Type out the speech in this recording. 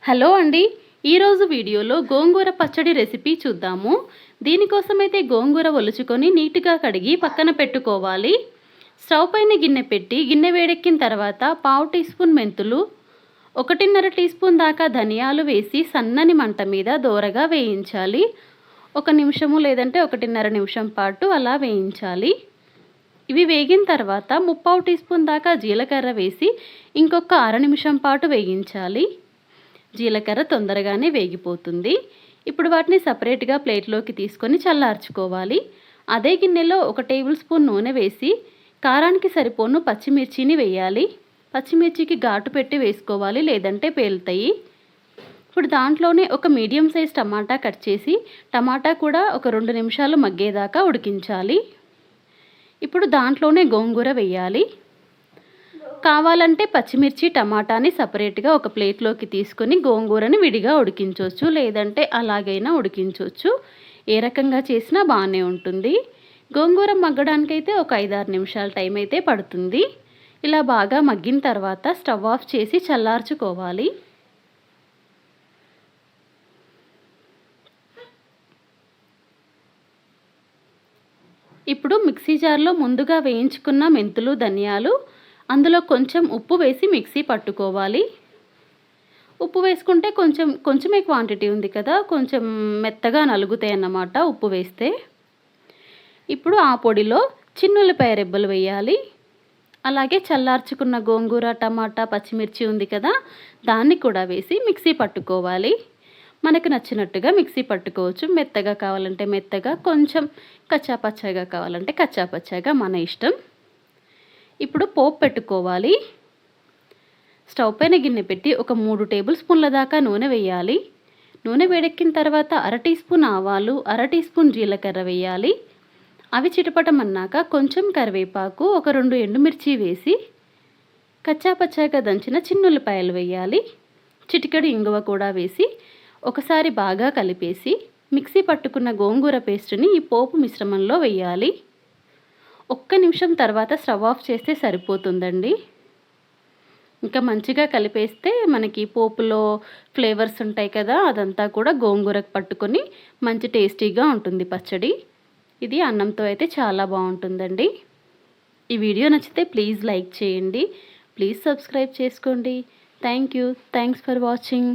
Hello అండి, ఈరోజు వీడియోలో గోంగూర పచ్చడి రెసిపీ చూద్దాము. దీనికోసమైతే గోంగూర ఒలుచుకొని నీట్గా కడిగి పక్కన పెట్టుకోవాలి. స్టవ్ పైన గిన్నె పెట్టి గిన్నె వేడెక్కిన తర్వాత 1/2 టీ స్పూన్ మెంతులు, 1.5 టీ స్పూన్ దాకా ధనియాలు వేసి సన్నని మంట మీద దోరగా వేయించాలి. 1 నిమిషము లేదంటే 1.5 నిమిషం పాటు అలా వేయించాలి. ఇవి వేగిన తర్వాత 3/4 టీ స్పూన్ దాకా జీలకర్ర వేసి ఇంకొక 1/2 నిమిషం పాటు వేయించాలి. జీలకర్ర తొందరగానే వేగిపోతుంది. ఇప్పుడు వాటిని సపరేట్గా ప్లేట్లోకి తీసుకొని చల్లార్చుకోవాలి. అదే గిన్నెలో 1 టేబుల్ స్పూన్ నూనె వేసి కారానికి సరిపోను పచ్చిమిర్చిని వేయాలి. పచ్చిమిర్చికి ఘాటు పెట్టి వేసుకోవాలి, లేదంటే పేలుతాయి. ఇప్పుడు దాంట్లోనే ఒక మీడియం సైజ్ టమాటా కట్ చేసి టమాటా కూడా ఒక 2 నిమిషాలు మగ్గేదాకా ఉడికించాలి. ఇప్పుడు దాంట్లోనే గోంగూర వేయాలి. కావాలంటే పచ్చిమిర్చి టమాటాని సపరేట్గా ఒక ప్లేట్లోకి తీసుకొని గోంగూరని విడిగా ఉడికించవచ్చు, లేదంటే అలాగైనా ఉడికించవచ్చు. ఏ రకంగా చేసినా బాగానే ఉంటుంది. గోంగూర మగ్గడానికైతే ఒక 5-6 నిమిషాల టైం అయితే పడుతుంది. ఇలా బాగా మగ్గిన తర్వాత స్టవ్ ఆఫ్ చేసి చల్లార్చుకోవాలి. ఇప్పుడు మిక్సీ జార్లో ముందుగా వేయించుకున్న మెంతులు, ధనియాలు, అందులో కొంచెం ఉప్పు వేసి మిక్సీ పట్టుకోవాలి. ఉప్పు వేసుకుంటే కొంచెమే క్వాంటిటీ ఉంది కదా, కొంచెం మెత్తగా నలుగుతాయి అన్నమాట ఉప్పు వేస్తే. ఇప్పుడు ఆ పొడిలో చిన్నుల్లిపాయ రెబ్బలు వేయాలి. అలాగే చల్లార్చుకున్న గోంగూర, టమాటా, పచ్చిమిర్చి ఉంది కదా, దాన్ని కూడా వేసి మిక్సీ పట్టుకోవాలి. మనకు నచ్చినట్టుగా మిక్సీ పట్టుకోవచ్చు. మెత్తగా కావాలంటే మెత్తగా, కొంచెం కచ్చాపచ్చాగా కావాలంటే కచ్చాపచ్చాగా, మన ఇష్టం. ఇప్పుడు పోపు పెట్టుకోవాలి. స్టవ్ పైన గిన్నె పెట్టి ఒక 3 టేబుల్ స్పూన్ల దాకా నూనె వేయాలి. నూనె వేడెక్కిన తర్వాత 1/2 టీ స్పూన్ ఆవాలు, 1/2 టీ స్పూన్ జీలకర్ర వేయాలి. అవి చిటపటమన్నాక కొంచెం కరివేపాకు, ఒక 2 ఎండుమిర్చి వేసి కచ్చాపచ్చాగా దంచిన చిన్నుల్లిపాయలు వేయాలి. చిటికెడు ఇంగువ కూడా వేసి ఒకసారి బాగా కలిపేసి మిక్సీ పట్టుకున్న గోంగూర పేస్ట్ని ఈ పోపు మిశ్రమంలో వేయాలి. 1 నిమిషం తర్వాత స్టవ్ ఆఫ్ చేస్తే సరిపోతుందండి. ఇంకా మంచిగా కలిపేస్తే మనకి పోపులో ఫ్లేవర్స్ ఉంటాయి కదా, అదంతా కూడా గోంగూరకు పట్టుకొని మంచి టేస్టీగా ఉంటుంది పచ్చడి. ఇది అన్నంతో అయితే చాలా బాగుంటుందండి. ఈ వీడియో నచ్చితే ప్లీజ్ లైక్ చేయండి, ప్లీజ్ సబ్స్క్రైబ్ చేసుకోండి. Thanks for watching.